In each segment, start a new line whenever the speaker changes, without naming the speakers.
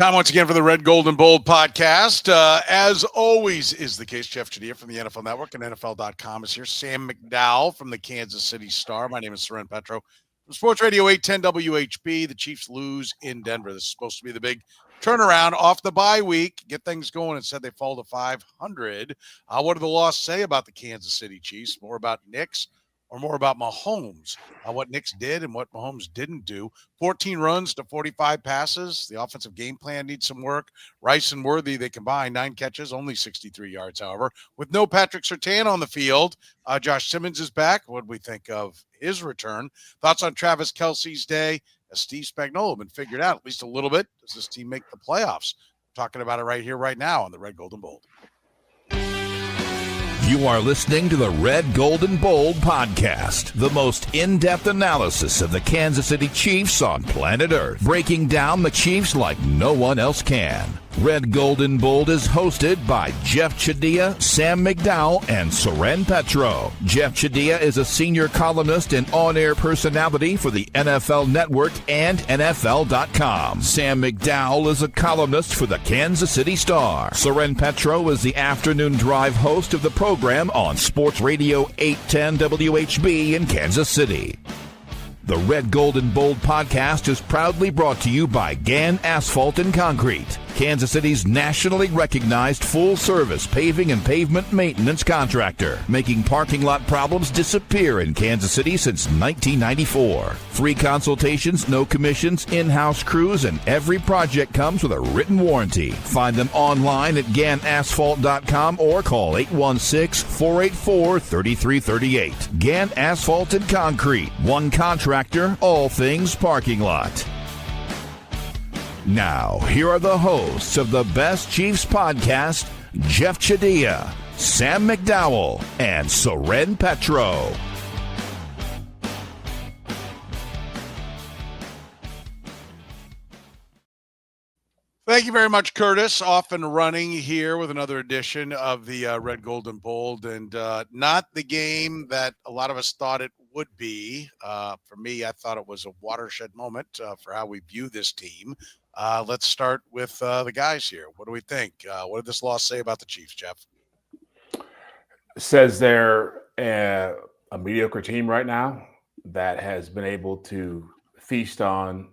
Time once again for the Red, Gold, and Bold podcast. As always is the case, Jeff Chadiha from the NFL Network and NFL.com is here. Sam McDowell from the Kansas City Star. My name is Soren Petro from Sports Radio 810 WHB. The Chiefs lose in Denver. This is supposed to be the big turnaround off the bye week. Get things going. Instead, they fall to 500. What did the loss say about the Kansas City Chiefs? More about Knicks or more about Mahomes? What Knicks did and what Mahomes didn't do. 14 runs to 45 passes. The offensive game plan needs some work. Rice and Worthy, they combined 9 catches, only 63 yards, however. With no Patrick Surtain on the field, Josh Simmons is back. What do we think of his return? Thoughts on Travis Kelce's day? Has Steve Spagnuolo been figured out at least a little bit? Does this team make the playoffs? We're talking about it right here, right now on the Red, Gold, and Bold.
You are listening to the Red, Gold, and Bold podcast, the most in-depth analysis of the Kansas City Chiefs on planet Earth, breaking down the Chiefs like no one else can. Red, Gold, and Bold is hosted by Jeff Chadiha, Sam McDowell, and Soren Petro. Jeff Chadiha is a senior columnist and on-air personality for the NFL Network and NFL.com. Sam McDowell is a columnist for the Kansas City Star. Soren Petro is the afternoon drive host of the program on Sports Radio 810 WHB in Kansas City. The Red, Gold, and Bold podcast is proudly brought to you by Gann Asphalt and Concrete, Kansas City's nationally recognized full-service paving and pavement maintenance contractor, making parking lot problems disappear in Kansas City since 1994. Free consultations, no commissions, in-house crews, and every project comes with a written warranty. Find them online at GannAsphalt.com or call 816-484-3338. Gann Asphalt and Concrete, one contractor, all things parking lot. Now, here are the hosts of the Best Chiefs podcast, Jeff Chadiha, Sam McDowell, and Soren Petro.
Thank you very much, Curtis. Off and running here with another edition of the Red, Gold, and Bold, and not the game that a lot of us thought it would be. For me, I thought it was a watershed moment for how we view this team. Let's start with the guys here. What do we think? What did this loss say about the Chiefs, Jeff?
Says they're a mediocre team right now that has been able to feast on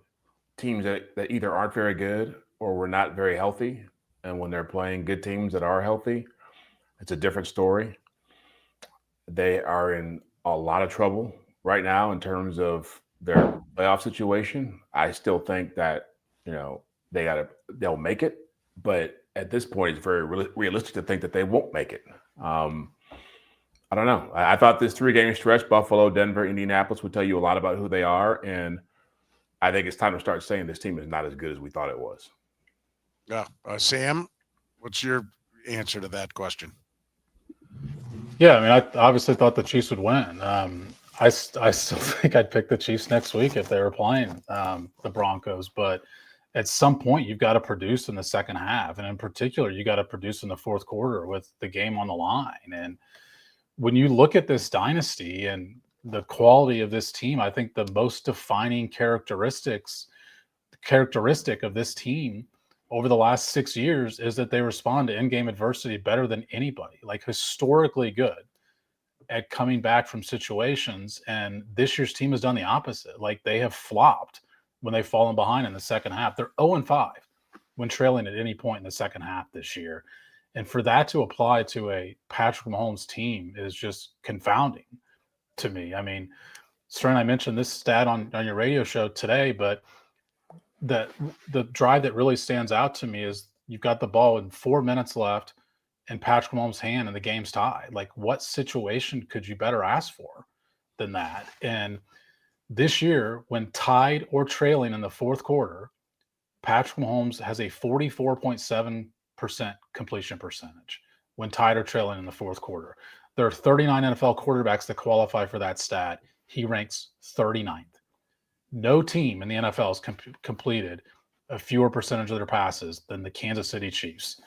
teams that either aren't very good or were not very healthy. And when they're playing good teams that are healthy, it's a different story. They are in a lot of trouble right now in terms of their playoff situation. I still think that, they'll make it, but at this point, it's very realistic to think that they won't make it. I don't know. I thought this 3-game stretch, Buffalo, Denver, Indianapolis, would tell you a lot about who they are, and I think it's time to start saying this team is not as good as we thought it was.
Yeah, Sam, what's your answer to that question?
Yeah, I mean, I obviously thought the Chiefs would win. I still think I'd pick the Chiefs next week if they were playing the Broncos, but at some point you've got to produce in the second half, and in particular you got to produce in the fourth quarter with the game on the line. And when you look at this dynasty and the quality of this team, I think the most defining characteristic of this team over the last 6 years is that they respond to in-game adversity better than anybody, like historically good at coming back from situations. And this year's team has done the opposite. Like, they have flopped when they've fallen behind in the second half. They're 0-5 when trailing at any point in the second half this year. And for that to apply to a Patrick Mahomes team is just confounding to me. I mean, Stern, I mentioned this stat on your radio show today, but the drive that really stands out to me is you've got the ball with 4 minutes left in Patrick Mahomes' hand and the game's tied. Like, what situation could you better ask for than that? And this year, when tied or trailing in the fourth quarter, Patrick Mahomes has a 44.7% completion percentage when tied or trailing in the fourth quarter. There are 39 NFL quarterbacks that qualify for that stat. He ranks 39th. No team in the NFL has completed a fewer percentage of their passes than the Kansas City Chiefs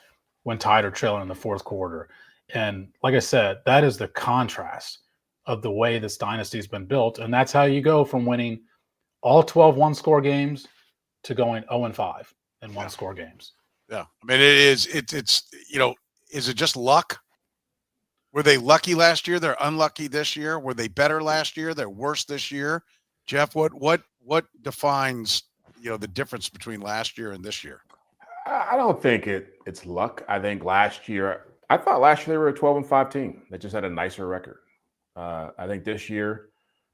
when tied or trailing in the fourth quarter. And like I said, that is the contrast of the way this dynasty has been built. And that's how you go from winning all 12 one-score games to going 0-5 in one-score games.
Yeah. I mean, it's is it just luck? Were they lucky last year? They're unlucky this year. Were they better last year? They're worse this year. Jeff, what defines, the difference between last year and this year?
I don't think it's luck. I think last year they were a 12-5 team. They just had a nicer record. I think this year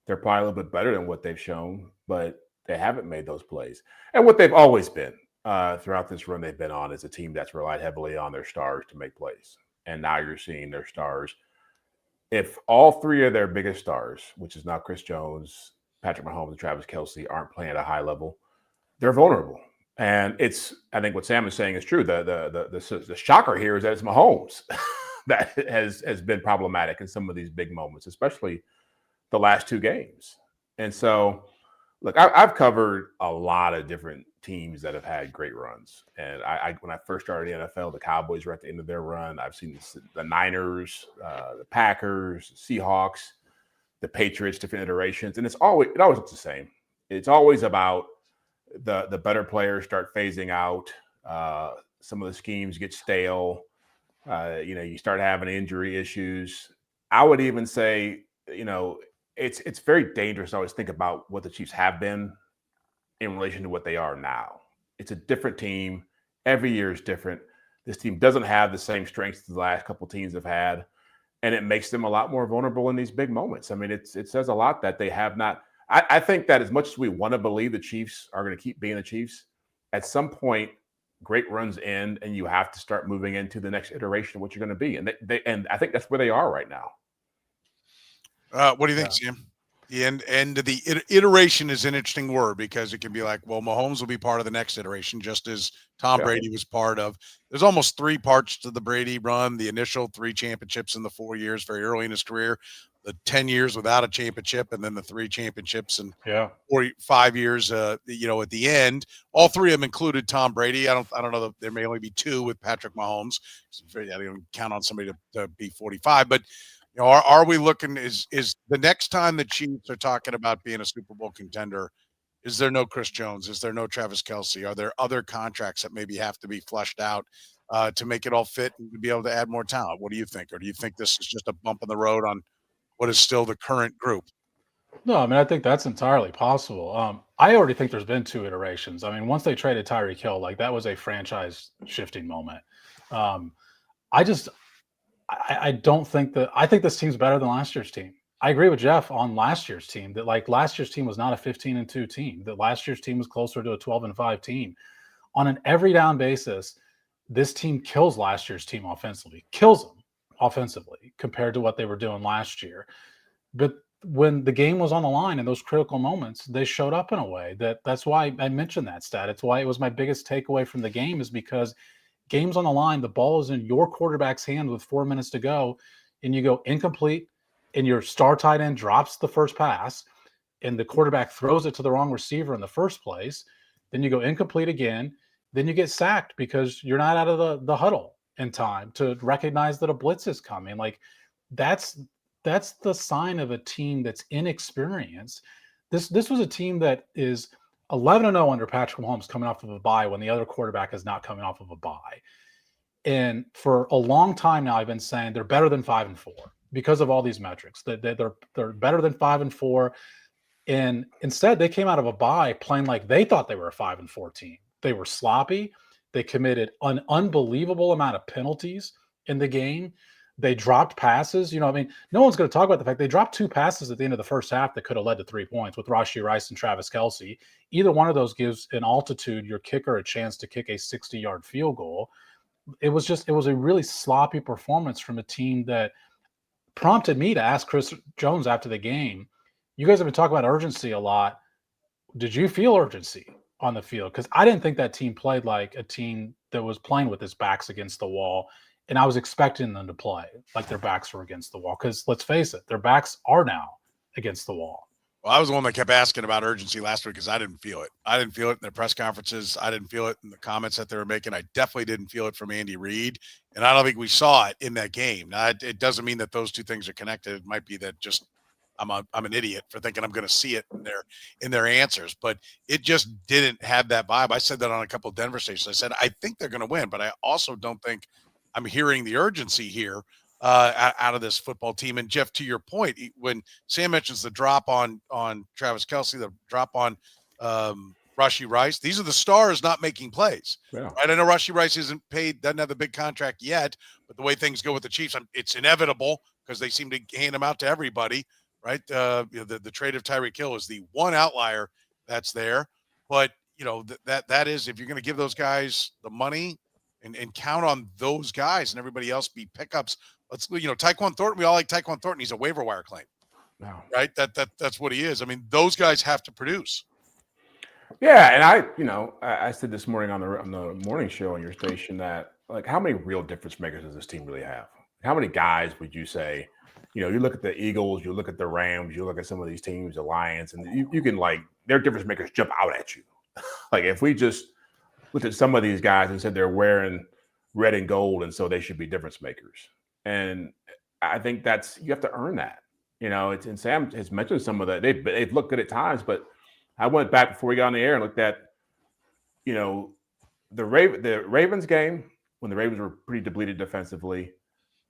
they're probably a little bit better than what they've shown, but they haven't made those plays. And what they've always been throughout this run they've been on is a team that's relied heavily on their stars to make plays. And now you're seeing their stars. If all three of their biggest stars, which is now Chris Jones, Patrick Mahomes, and Travis Kelce, aren't playing at a high level, they're vulnerable. And I think what Sam is saying is true. The shocker here is that it's Mahomes that has been problematic in some of these big moments, especially the last two games. And so, look, I've covered a lot of different teams that have had great runs. And when I first started in the NFL, the Cowboys were at the end of their run. I've seen the Niners, the Packers, the Seahawks, the Patriots, different iterations. And it always looks the same. It's always about the better players start phasing out. Some of the schemes get stale. You start having injury issues. I would even say, it's very dangerous to always think about what the Chiefs have been in relation to what they are now. It's a different team. Every year is different. This team doesn't have the same strengths the last couple teams have had, and it makes them a lot more vulnerable in these big moments. I mean, it says a lot that they have not. I think that as much as we want to believe the Chiefs are going to keep being the Chiefs, at some point, great runs end, and you have to start moving into the next iteration of what you're going to be. And I think that's where they are right now.
What do you think, Sam? The end of the iteration is an interesting word because it can be like, well, Mahomes will be part of the next iteration, just as Tom Brady was part of. There's almost three parts to the Brady run: the initial 3 championships in the 4 years, very early in his career, the 10 years without a championship, and then the 3 championships in 5 years. At the end, all 3 of them included Tom Brady. I don't know that there may only be 2 with Patrick Mahomes. I don't count on somebody to be 45, but. Are we looking? Is the next time the Chiefs are talking about being a Super Bowl contender? Is there no Chris Jones? Is there no Travis Kelce? Are there other contracts that maybe have to be flushed out to make it all fit and to be able to add more talent? What do you think? Or do you think this is just a bump in the road on what is still the current group?
No, I mean, I think that's entirely possible. I already think there's been 2 iterations. I mean, once they traded Tyreek Hill, that was a franchise shifting moment. I don't think I think this team's better than last year's team. I agree with Jeff on last year's team that last year's team was not a 15-2 team, that last year's team was closer to a 12-5 team. On an every down basis, this team kills last year's team offensively, kills them offensively compared to what they were doing last year. But when the game was on the line in those critical moments, they showed up in a way that's why I mentioned that stat. It's why it was my biggest takeaway from the game, is because games on the line, the ball is in your quarterback's hand with 4 minutes to go, and you go incomplete, and your star tight end drops the first pass, and the quarterback throws it to the wrong receiver in the first place. Then you go incomplete again. Then you get sacked because you're not out of the huddle in time to recognize that a blitz is coming. That's the sign of a team that's inexperienced. This was a team that is 11-0 under Patrick Mahomes coming off of a bye when the other quarterback is not coming off of a bye. And for a long time now, I've been saying they're better than 5-4 because of all these metrics. They're better than 5-4. And instead, they came out of a bye playing like they thought they were a 5-4 team. They were sloppy. They committed an unbelievable amount of penalties in the game. They dropped passes. No one's going to talk about the fact they dropped 2 passes at the end of the first half that could have led to 3 points with Rashee Rice and Travis Kelce. Either one of those gives an altitude your kicker a chance to kick a 60-yard field goal. It was a really sloppy performance from a team that prompted me to ask Chris Jones after the game, you guys have been talking about urgency a lot. Did you feel urgency on the field? Because I didn't think that team played like a team that was playing with its backs against the wall. And I was expecting them to play like their backs were against the wall. Because let's face it, their backs are now against the wall.
Well, I was the one that kept asking about urgency last week because I didn't feel it. I didn't feel it in their press conferences. I didn't feel it in the comments that they were making. I definitely didn't feel it from Andy Reid. And I don't think we saw it in that game. Now, it doesn't mean that those two things are connected. It might be that just I'm an idiot for thinking I'm going to see it in their answers, but it just didn't have that vibe. I said that on a couple of Denver stations. I said, I think they're going to win, but I also don't think I'm hearing the urgency here out of this football team. And Jeff, to your point, when Sam mentions the drop on Travis Kelce, the drop on Rashee Rice, these are the stars not making plays.
Yeah.
Right? I know Rashee Rice isn't paid, doesn't have the big contract yet, but the way things go with the Chiefs, it's inevitable because they seem to hand them out to everybody. Right, the trade of Tyreek Hill is the one outlier that's there, but that is, if you're going to give those guys the money and count on those guys and everybody else be pickups. Let's Tyquan Thornton. We all like Tyquan Thornton. He's a waiver wire claim, right? That's what he is. I mean, those guys have to produce.
Yeah, and I said this morning on the morning show on your station that, like, how many real difference makers does this team really have? How many guys would you say? You look at the Eagles, you look at the Rams, you look at some of these teams, the Lions, and you can, like, their difference makers jump out at you. Like, if we just looked at some of these guys and said they're wearing red and gold, and so they should be difference makers. And I think you have to earn that. And Sam has mentioned some of that. They've looked good at times, but I went back before we got on the air and looked at, the Ravens game when the Ravens were pretty depleted defensively.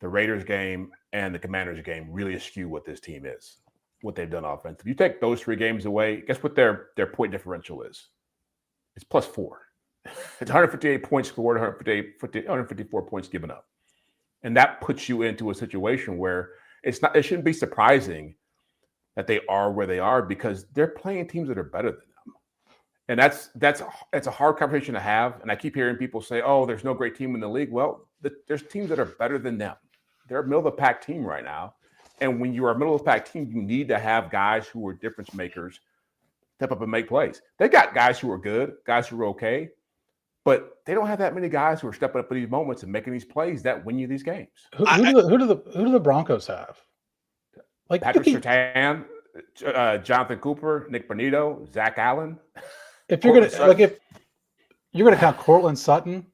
The Raiders game and the Commanders game really eschew what this team is, what they've done offensively. You take those 3 games away, guess what their point differential is? It's +4. It's 158 points scored, 154 points given up. And that puts you into a situation where it shouldn't be surprising that they are where they are, because they're playing teams that are better than them. And that's a hard conversation to have. And I keep hearing people say, oh, there's no great team in the league. Well, there's teams that are better than them. They're a middle-of-the-pack team right now. And when you are a middle-of-the-pack team, you need to have guys who are difference makers step up and make plays. They got guys who are good, guys who are okay, but they don't have that many guys who are stepping up in these moments and making these plays that win you these games.
Who do the Broncos have? Like
Patrick Surtain, Jonathan Cooper, Nick Bonito, Zach Allen.
If you're gonna count Cortland Sutton.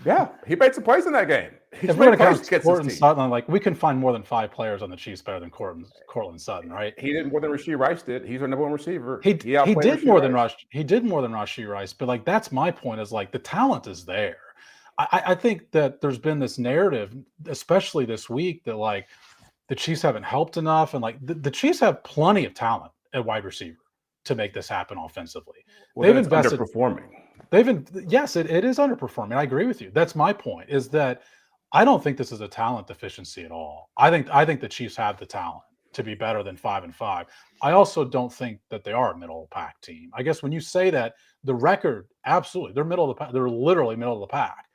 Yeah, he made some plays in that game.
If we're going to count Cortland Sutton, like, we can find more than 5 players on the Chiefs better than Cortland Sutton, right?
He did more than Rashee Rice did. He's our number 1 receiver.
He did more than Rashee Rice, but, like, that's my point, is, like, the talent is there. I think that there's been this narrative, especially this week, that, like, the Chiefs haven't helped enough, and, like, the Chiefs have plenty of talent at wide receiver to make this happen offensively.
Well, they've invested underperforming.
Yes, it is underperforming. I agree with you. That's my point, is that I don't think this is a talent deficiency at all. I think the Chiefs have the talent to be better than 5-5. I also don't think that they are a middle of the pack team. I guess when you say that, the record, absolutely, they're middle of the pack. They're literally middle of the pack.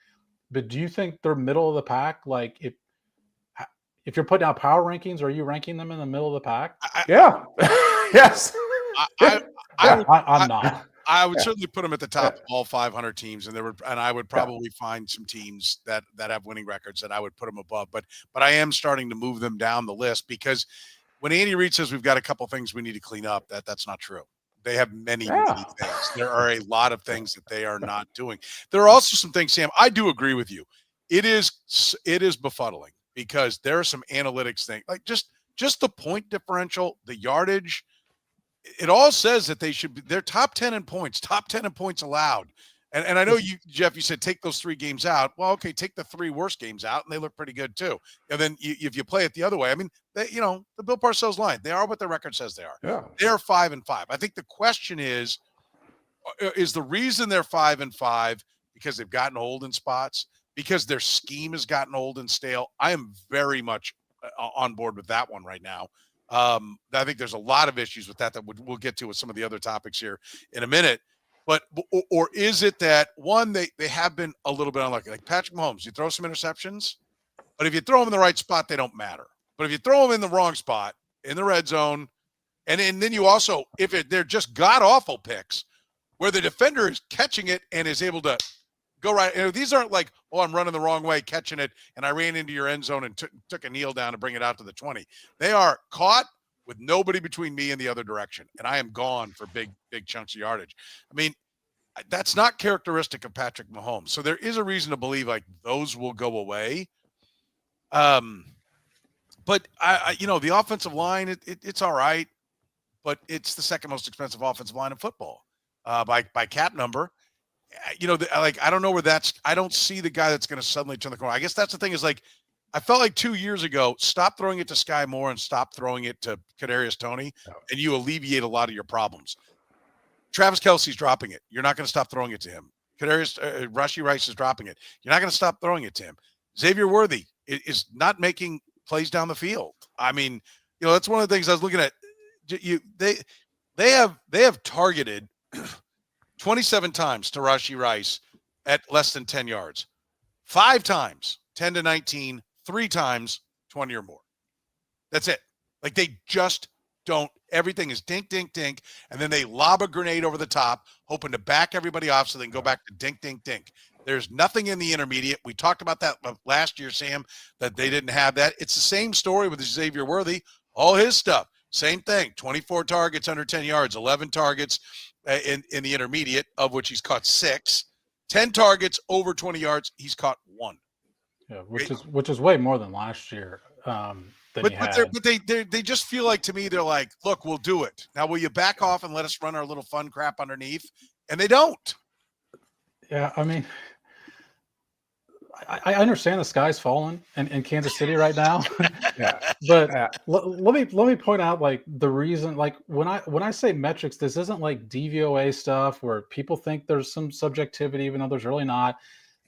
But do you think they're middle of the pack? Like, if you're putting out power rankings, are you ranking them in the middle of the pack?
Yeah. Yes.
I'm not.
I would certainly put them at the top of all 500 teams, and I would probably find some teams that have winning records that I would put them above. But I am starting to move them down the list, because when Andy Reid says we've got a couple things we need to clean up, that's not true. They have many things. There are a lot of things that they are not doing. There are also some things, Sam, I do agree with you. It is befuddling, because there are some analytics things, like just the point differential, the yardage. It all says that they're top 10 in points, top 10 in points allowed. And I know you, Jeff, you said take those 3 games out. Well, okay, take the 3 worst games out, and they look pretty good too. And then if you play it the other way, I mean, the Bill Parcells line, they are what their record says they are.
Yeah.
They're 5-5. I think the question is the reason they're 5-5 because they've gotten old in spots, because their scheme has gotten old and stale? I am very much on board with that one right now. I think there's a lot of issues with that we'll get to with some of the other topics here in a minute. But or is it that, one, they have been a little bit unlucky? Like Patrick Mahomes, you throw some interceptions, but if you throw them in the right spot, they don't matter. But if you throw them in the wrong spot, in the red zone, and then you also, they're just god-awful picks where the defender is catching it and is able to go right. These aren't like, oh, I'm running the wrong way, catching it, and I ran into your end zone and took a kneel down to bring it out to the 20. They are caught with nobody between me and the other direction, and I am gone for big chunks of yardage. I mean, that's not characteristic of Patrick Mahomes. So there is a reason to believe, like, those will go away. But the offensive line, it's all right, but it's the second most expensive offensive line in football by cap number. I don't know where I don't see the guy that's going to suddenly turn the corner. I guess that's the thing is like, I felt like 2 years ago, stop throwing it to Sky Moore and stop throwing it to Kadarius Toney, and you alleviate a lot of your problems. Travis Kelce's dropping it. You're not going to stop throwing it to him. Rashee Rice is dropping it. You're not going to stop throwing it to him. Xavier Worthy is not making plays down the field. I mean, that's one of the things I was looking at. They have targeted 27 times to Rashee Rice at less than 10 yards. 5 times, 10 to 19, 3 times, 20 or more. That's it. Like they just don't. Everything is dink, dink, dink, and then they lob a grenade over the top, hoping to back everybody off so they can go back to dink, dink, dink. There's nothing in the intermediate. We talked about that last year, Sam, that they didn't have that. It's the same story with Xavier Worthy. All his stuff, same thing. 24 targets under 10 yards, 11 targets in the intermediate, of which he's caught 6. 10 targets over 20 yards, he's caught 1.
Yeah, which is way more than last year. But
they just feel like, to me, they're like, look, we'll do it. Now, will you back off and let us run our little fun crap underneath? And they don't.
Yeah, I mean, I understand the sky's falling in Kansas City right now. But let me point out like the reason, like when I say metrics, this isn't like DVOA stuff where people think there's some subjectivity, even though there's really not.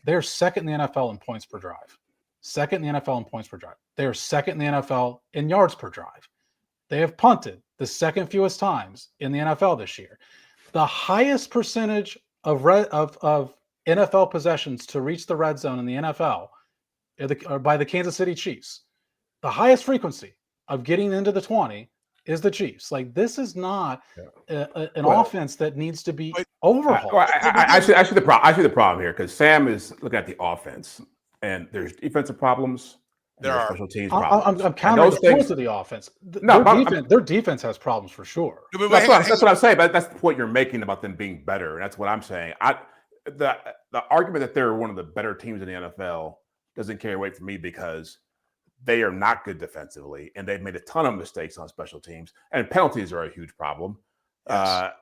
They're second in the NFL in points per drive. Second in the NFL in points per drive. They are second in the NFL in yards per drive. They have punted the second fewest times in the NFL this year. The highest percentage of NFL possessions to reach the red zone in the NFL are by the Kansas City Chiefs. The highest frequency of getting into the 20 is the Chiefs. Like this is not an offense that needs to be overhauled.
I see the problem here because Sam is looking at the offense, and there's defensive problems. There are special teams problems.
I'm counting the points of the offense. Their defense has problems for sure.
That's what I'm saying. But that's the point you're making about them being better. And that's what I'm saying. The argument that they're one of the better teams in the NFL doesn't carry weight for me because they are not good defensively, and they've made a ton of mistakes on special teams, and penalties are a huge problem. Yes.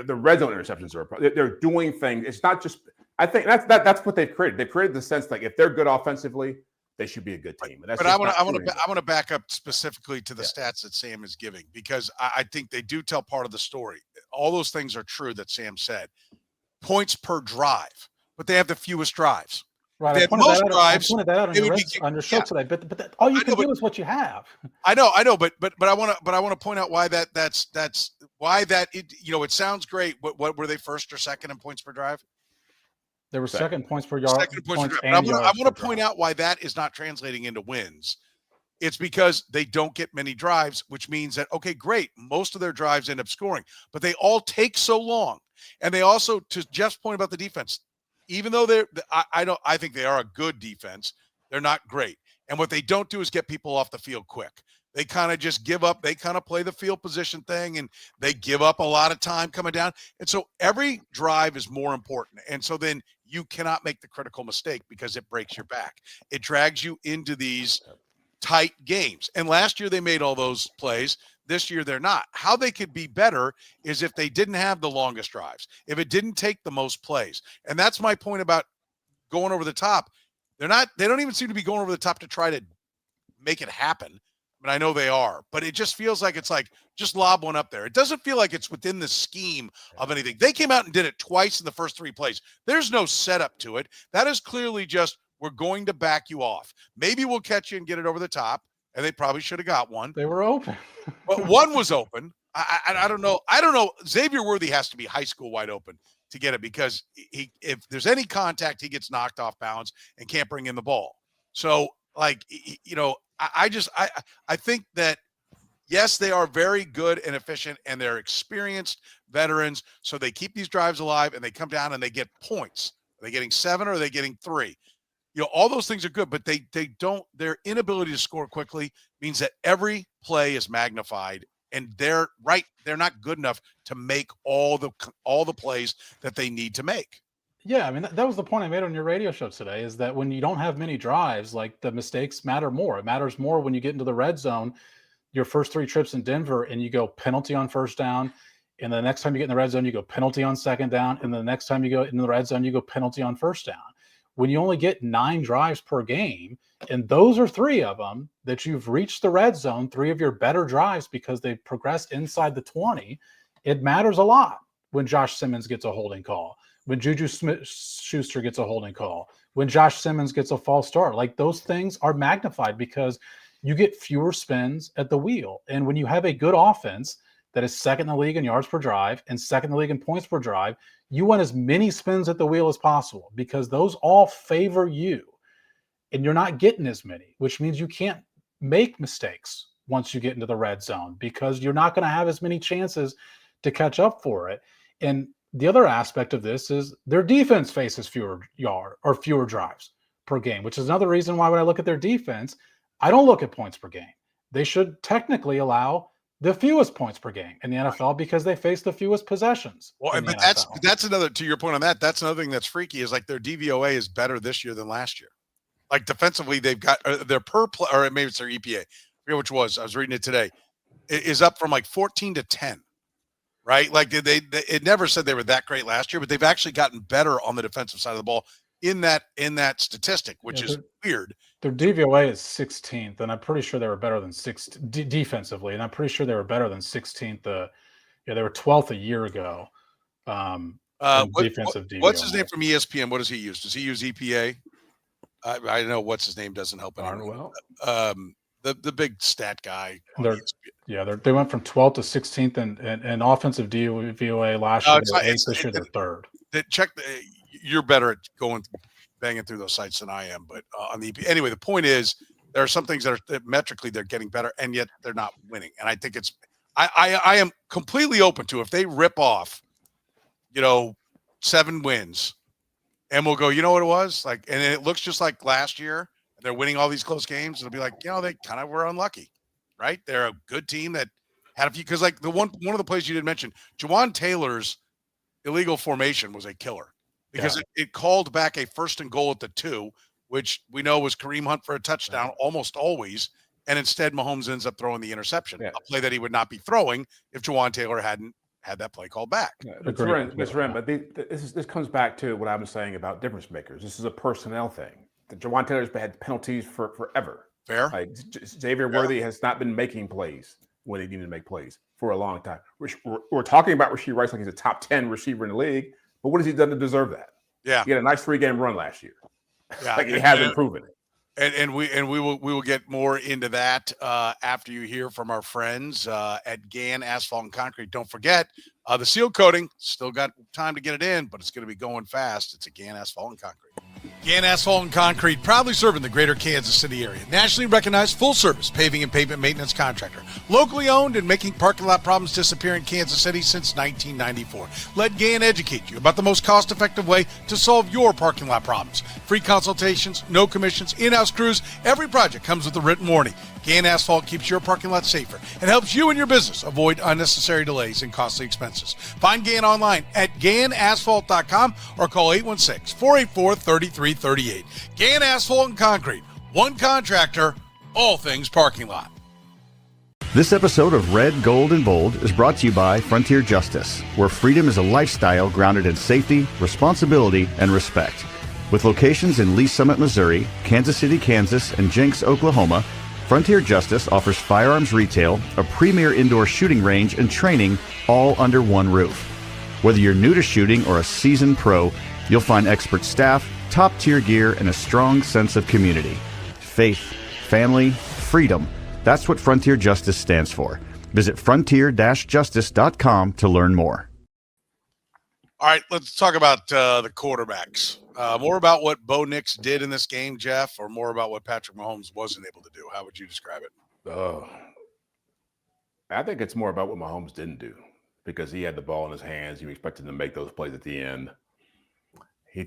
The red zone interceptions are a problem. They're doing things. It's not just. I think that's what they've created. They've created the sense like if they're good offensively, they should be a good team.
But I want to back up specifically to the stats that Sam is giving because I think they do tell part of the story. All those things are true that Sam said. Points per drive, but they have the fewest drives.
Right,
they have most drives.
I pointed that out on your show today. But all you can do is what you have.
I know, but I want to point out why that's why that it sounds great. What were they, first or second in points per drive?
They were second points per yard.
Second points per drive. I want to point out why that is not translating into wins. It's because they don't get many drives, which means that, okay, great, most of their drives end up scoring, but they all take so long. And they also, to Jeff's point about the defense, even though I think they are a good defense, they're not great. And what they don't do is get people off the field quick. They kind of just give up. They kind of play the field position thing, and they give up a lot of time coming down. And so every drive is more important. And so then you cannot make the critical mistake because it breaks your back. It drags you into these tight games. And last year they made all those plays. This year they're not. How they could be better is if they didn't have the longest drives, if it didn't take the most plays. And that's my point about going over the top. They don't even seem to be going over the top to try to make it happen. I mean, I know they are, but it just feels like it's like just lob one up there. It doesn't feel like it's within the scheme of anything. They came out and did it twice in the first 3 plays. There's no setup to it. That is clearly just, we're going to back you off. Maybe we'll catch you and get it over the top. And they probably should have got one.
They were open.
But one was open. I don't know. I don't know. Xavier Worthy has to be high school wide open to get it because if there's any contact, he gets knocked off balance and can't bring in the ball. So, like, I think that, yes, they are very good and efficient, and they're experienced veterans. So they keep these drives alive, and they come down and they get points. Are they getting 7 or are they getting 3? All those things are good, but they don't. Their inability to score quickly means that every play is magnified, and they're not good enough to make all the plays that they need to make.
Yeah, I mean, that was the point I made on your radio show today, is that when you don't have many drives, like, the mistakes matter more. It matters more when you get into the red zone, your first 3 trips in Denver, and you go penalty on first down. And the next time you get in the red zone, you go penalty on second down. And the next time you go in the red zone, you go penalty on first down. When you only get 9 drives per game, and those are 3 of them that you've reached the red zone, 3 of your better drives because they've progressed inside the 20, it matters a lot when Josh Simmons gets a holding call, when Juju Smith-Schuster gets a holding call, when Josh Simmons gets a false start. Like, those things are magnified because you get fewer spins at the wheel. And when you have a good offense that is second in the league in yards per drive and second in the league in points per drive, you want as many spins at the wheel as possible because those all favor you. And you're not getting as many, which means you can't make mistakes once you get into the red zone because you're not going to have as many chances to catch up for it. And the other aspect of this is their defense faces fewer drives per game, which is another reason why when I look at their defense, I don't look at points per game. They should technically allow the fewest points per game in the NFL because they face the fewest possessions.
Well, but that's another, to your point on that, that's another thing that's freaky is like their DVOA is better this year than last year. Like defensively, they've got their per play, or maybe it's their EPA. I forget which was. I was reading it today. It is up from like 14 to 10, right? Like it never said they were that great last year, but they've actually gotten better on the defensive side of the ball in that statistic, which is weird.
Their DVOA is 16th, and I'm pretty sure they were better than 16th defensively, and I'm pretty sure they were better than 16th. They were 12th a year ago. Defensive DVOA.
What's his name from ESPN? What does he use? Does he use EPA? I know what's his name doesn't help anyone. The big stat guy.
They went from 12th to 16th, and offensive DVOA last year. They were 8th this year. They're 3rd.
You're better at banging through those sites than I am, but on the EP. Anyway, the point is there are some things that metrically they're getting better, and yet they're not winning. And I think I am completely open to if they rip off, 7 wins, and we'll go, you know what it was like, and it looks just like last year. They're winning all these close games. It'll be like, they kind of were unlucky, right? They're a good team that had a few, because like one of the plays you didn't mention, Jawan Taylor's illegal formation was a killer. Because it called back a 1st and goal at the 2, which we know was Kareem Hunt for a touchdown almost always. And instead, Mahomes ends up throwing the interception, a play that he would not be throwing if Jawan Taylor hadn't had that play called back.
But this comes back to what I was saying about difference makers. This is a personnel thing. Jawan Taylor's had penalties for forever.
Fair.
Like Xavier Worthy has not been making plays when he needed to make plays for a long time. We're talking about Rashee Rice like he's a top 10 receiver in the league. But what has he done to deserve that?
Yeah,
he had a nice 3-game run last year.
Yeah,
like he hasn't proven it.
And we will get more into that after you hear from our friends at Gann Asphalt and Concrete. Don't forget the seal coating. Still got time to get it in, but it's going to be going fast. It's a Gann Asphalt and Concrete. Gann Asphalt and Concrete, proudly serving the greater Kansas City area. Nationally recognized full-service paving and pavement maintenance contractor. Locally owned and making parking lot problems disappear in Kansas City since 1994. Let Gann educate you about the most cost-effective way to solve your parking lot problems. Free consultations, no commissions, in-house crews. Every project comes with a written warning. Gann Asphalt keeps your parking lot safer and helps you and your business avoid unnecessary delays and costly expenses. Find Gann online at GannAsphalt.com or call 816-484-3338. Gann Asphalt and Concrete. One contractor, all things parking lot.
This episode of Red, Gold, and Bold is brought to you by Frontier Justice, where freedom is a lifestyle grounded in safety, responsibility, and respect. With locations in Lee Summit, Missouri, Kansas City, Kansas, and Jenks, Oklahoma, Frontier Justice offers firearms retail, a premier indoor shooting range, and training all under one roof. Whether you're new to shooting or a seasoned pro, you'll find expert staff, top-tier gear, and a strong sense of community. Faith, family, freedom. That's what Frontier Justice stands for. Visit frontier-justice.com to learn more.
All right, let's talk about the quarterbacks. More about what Bo Nix did in this game, Jeff, or more about what Patrick Mahomes wasn't able to do? How would you describe it?
I think it's more about what Mahomes didn't do because he had the ball in his hands. You expected him to make those plays at the end. He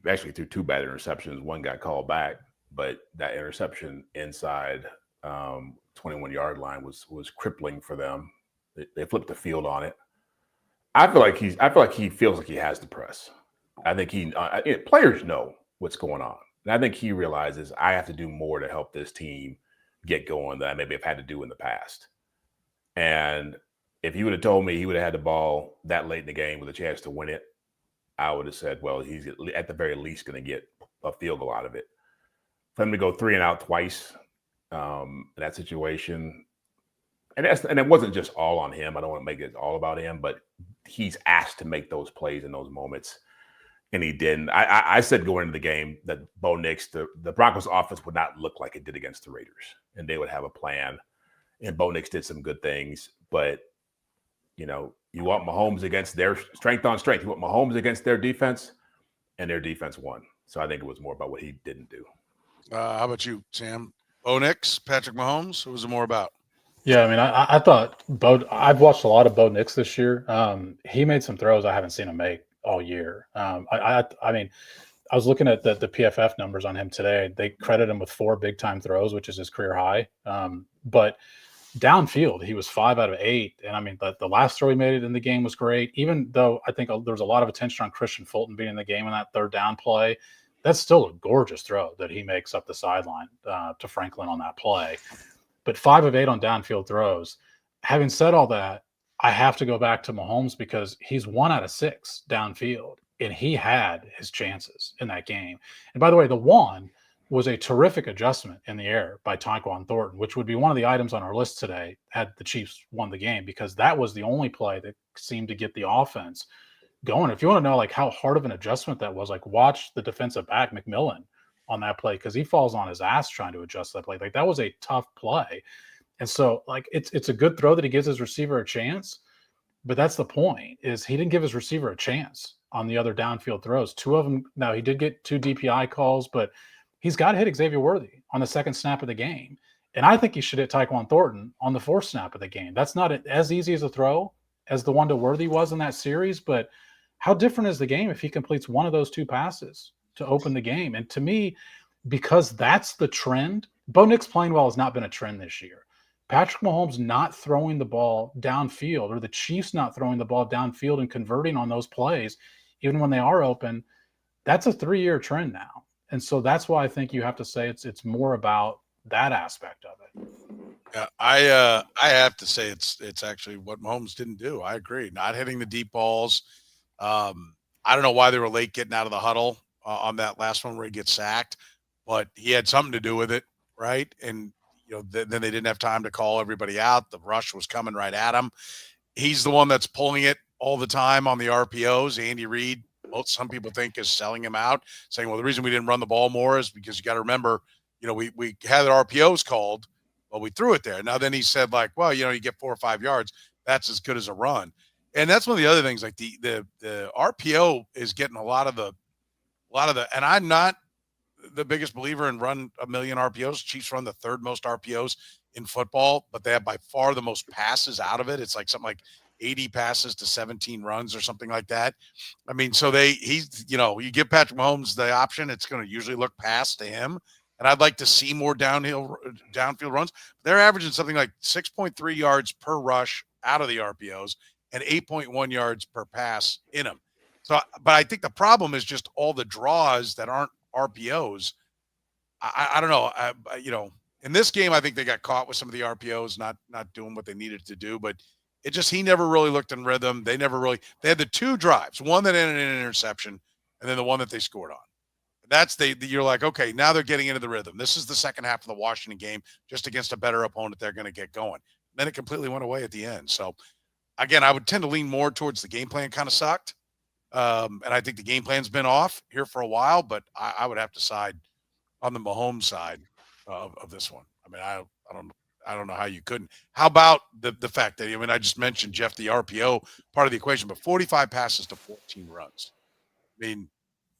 actually threw 2 bad interceptions. One got called back, but that interception inside 21-yard line was crippling for them. They flipped the field on it. I feel like he feels like he has the press. I think players know what's going on. And I think he realizes I have to do more to help this team get going than I maybe have had to do in the past. And if he would have told me he would have had the ball that late in the game with a chance to win it, I would have said, well, he's at the very least going to get a field goal out of it. For him to go 3 and out twice in that situation, and it wasn't just all on him. I don't want to make it all about him, but he's asked to make those plays in those moments, and he didn't. I said going into the game that Bo Nix, the Broncos offense would not look like it did against the Raiders, and they would have a plan. And Bo Nix did some good things, but you want Mahomes against their strength on strength. You want Mahomes against their defense, and their defense won. So I think it was more about what he didn't do.
How about you, Sam? Bo Nix, Patrick Mahomes? What was it more about?
Yeah, I mean, I thought I've watched a lot of Bo Nix this year. He made some throws I haven't seen him make all year. I mean, I was looking at the PFF numbers on him today. They credit him with 4 big-time throws, which is his career high. But downfield, he was 5 out of 8. And I mean, the last throw he made in the game was great, even though I think there was a lot of attention on Christian Fulton being in the game on that third down play. That's still a gorgeous throw that he makes up the sideline to Franklin on that play. But 5 of 8 on downfield throws. Having said all that, I have to go back to Mahomes because he's 1 out of 6 downfield, and he had his chances in that game. And by the way, the one was a terrific adjustment in the air by Tyquan Thornton, which would be one of the items on our list today had the Chiefs won the game, because that was the only play that seemed to get the offense going. If you want to know like how hard of an adjustment that was, like watch the defensive back McMillan on that play, because he falls on his ass trying to adjust that play. Like that was a tough play. And so like it's a good throw that he gives his receiver a chance, but that's the point, is he didn't give his receiver a chance on the other downfield throws. 2 of them, now he did get 2 DPI calls, but he's got to hit Xavier Worthy on the second snap of the game. And I think he should hit Tyquan Thornton on the 4th snap of the game. That's not as easy as a throw as the one to Worthy was in that series, but how different is the game if he completes one of those 2 passes to open the game? And to me, because that's the trend, Bo Nix playing well has not been a trend this year. Patrick Mahomes not throwing the ball downfield, or the Chiefs not throwing the ball downfield and converting on those plays, even when they are open, that's a 3-year trend now. And so that's why I think you have to say it's more about that aspect of it.
Yeah, I have to say it's actually what Mahomes didn't do. I agree. Not hitting the deep balls. I don't know why they were late getting out of the huddle on that last one where he gets sacked, but he had something to do with it, right? And then they didn't have time to call everybody out. The rush was coming right at him. He's the one that's pulling it all the time on the RPOs. Andy Reid, some people think, is selling him out, saying, well, the reason we didn't run the ball more is because you got to remember, we had our RPOs called, but we threw it there. Now then he said, like, well, you get 4 or 5 yards. That's as good as a run. And that's one of the other things, like the RPO is getting a lot of the, and I'm not the biggest believer in run a million RPOs. Chiefs run the 3rd most RPOs in football, but they have by far the most passes out of it. It's like something like 80 passes to 17 runs or something like that. I mean, so you give Patrick Mahomes the option, it's going to usually look pass to him. And I'd like to see more downfield runs. They're averaging something like 6.3 yards per rush out of the RPOs and 8.1 yards per pass in them. So, but I think the problem is just all the draws that aren't RPOs. I don't know. In this game, I think they got caught with some of the RPOs, not doing what they needed to do, but he never really looked in rhythm. They had the 2 drives, one that ended in an interception, and then the one that they scored on. You're like, okay, now they're getting into the rhythm. This is the second half of the Washington game, just against a better opponent. They're going to get going. Then it completely went away at the end. So again, I would tend to lean more towards the game plan kind of sucked. And I think the game plan's been off here for a while, but I would have to side on the Mahomes side of this one. I mean, I don't know how you couldn't. How about the fact that, I just mentioned, Jeff, the RPO part of the equation, but 45 passes to 14 runs. I mean,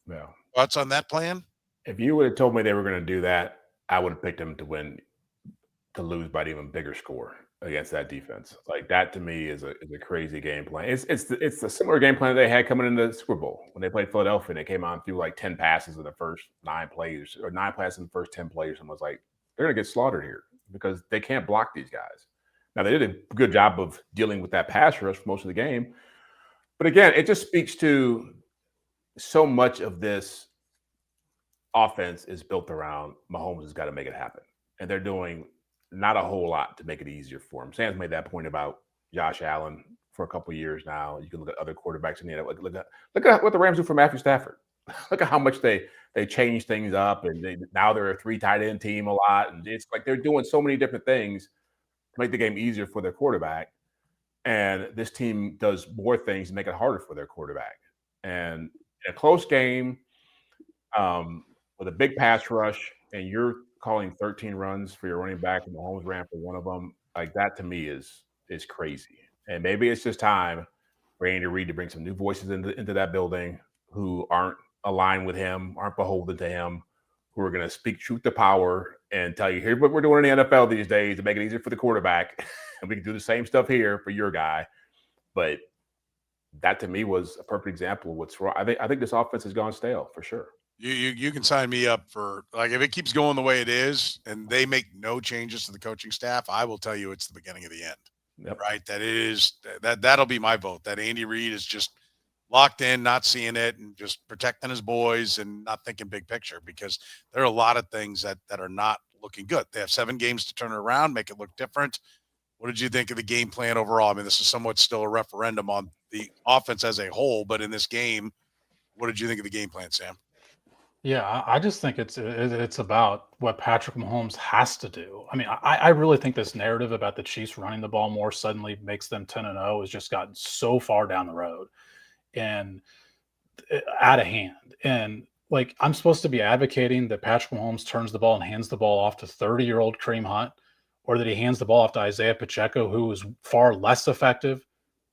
yeah.
Thoughts on that plan?
If you would have told me they were going to do that, I would have picked them to lose by an even bigger score against that defense. Like that to me is a crazy game plan. It's the similar game plan that they had coming into the Super Bowl when they played Philadelphia and they came on through like 10 passes in the first 9 plays, or 9 passes in the first 10 plays, and was like, they're going to get slaughtered here because they can't block these guys. Now they did a good job of dealing with that pass rush for most of the game, but again, it just speaks to so much of this offense is built around Mahomes has got to make it happen. And they're doing not a whole lot to make it easier for him. Sam's made that point about Josh Allen for a couple of years now. You can look at other quarterbacks in the NFL. Look at what the Rams do for Matthew Stafford. Look at how much they change things up, and now they're a 3 tight end team a lot. And it's like they're doing so many different things to make the game easier for their quarterback. And this team does more things to make it harder for their quarterback. And in a close game, with a big pass rush, and you're calling 13 runs for your running back, and Mahomes ran for one of them, like that to me is crazy. And maybe it's just time for Andy Reid to bring some new voices into that building who aren't aligned with him, aren't beholden to him, who are going to speak truth to power and tell you, here's what we're doing in the NFL these days to make it easier for the quarterback. And we can do the same stuff here for your guy. But that to me was a perfect example of what's wrong. I think this offense has gone stale for sure.
You can sign me up for, like, if it keeps going the way it is and they make no changes to the coaching staff, I will tell you it's the beginning of the end.
Yep.
Right? That'll be my vote. That Andy Reid is just locked in, not seeing it, and just protecting his boys and not thinking big picture, because there are a lot of things that are not looking good. They have 7 games to turn it around, make it look different. What did you think of the game plan overall? I mean, this is somewhat still a referendum on the offense as a whole, but in this game, what did you think of the game plan, Sam?
Yeah, I just think it's about what Patrick Mahomes has to do. I mean, I really think this narrative about the Chiefs running the ball more suddenly makes them 10-0 has just gotten so far down the road and out of hand. And like, I'm supposed to be advocating that Patrick Mahomes turns the ball and hands the ball off to 30-year-old Kareem Hunt, or that he hands the ball off to Isaiah Pacheco, who is far less effective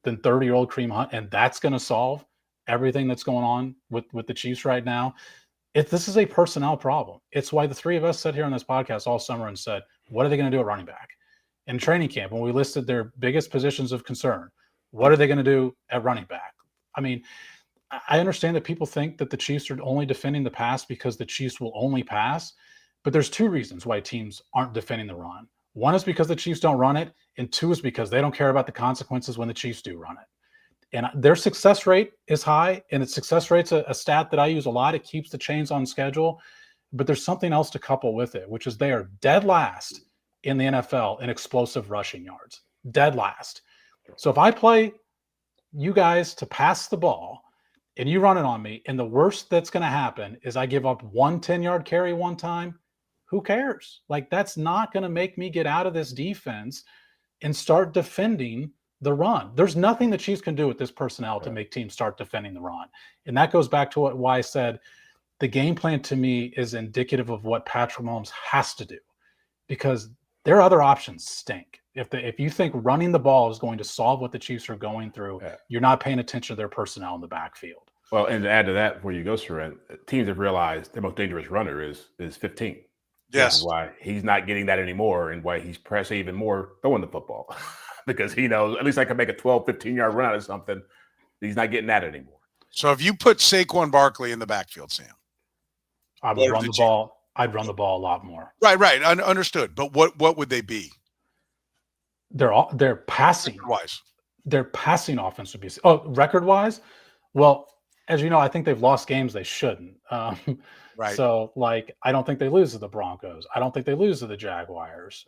than 30-year-old Kareem Hunt, and that's going to solve everything that's going on with the Chiefs right now. This is a personnel problem. It's why the 3 of us sat here on this podcast all summer and said, what are they going to do at running back? In training camp, when we listed their biggest positions of concern, what are they going to do at running back? I mean, I understand that people think that the Chiefs are only defending the pass because the Chiefs will only pass, but there's 2 reasons why teams aren't defending the run. One is because the Chiefs don't run it, and 2 is because they don't care about the consequences when the Chiefs do run it. And their success rate is high, and its success rate's a stat that I use a lot. It keeps the chains on schedule, but there's something else to couple with it, which is they are dead last in the NFL in explosive rushing yards. Dead last. So if I play you guys to pass the ball and you run it on me, and the worst that's going to happen is I give up 1 10-yard carry one time, who cares? Like, that's not going to make me get out of this defense and start defending the run. There's nothing the Chiefs can do with this personnel to make teams start defending the run. And that goes back to why I said the game plan to me is indicative of what Patrick Mahomes has to do, because their other options stink. If you think running the ball is going to solve what the Chiefs are going through, you're not paying attention to their personnel in the backfield.
Well, and to add to that, before you go, Soren, teams have realized their most dangerous runner is 15.
Yes.
Why he's not getting that anymore, and why he's pressing even more throwing the football. Because he knows at least I can make a 12, 15-yard run out of something. He's not getting that anymore.
So if you put Saquon Barkley in the backfield, Sam,
I would run the ball. I'd run the ball a lot more.
Right. Understood. But what would they be?
They're passing.
Record-wise.
Their passing offense would be record-wise. Well, as you know, I think they've lost games they shouldn't.
Right.
So, like, I don't think they lose to the Broncos. I don't think they lose to the Jaguars.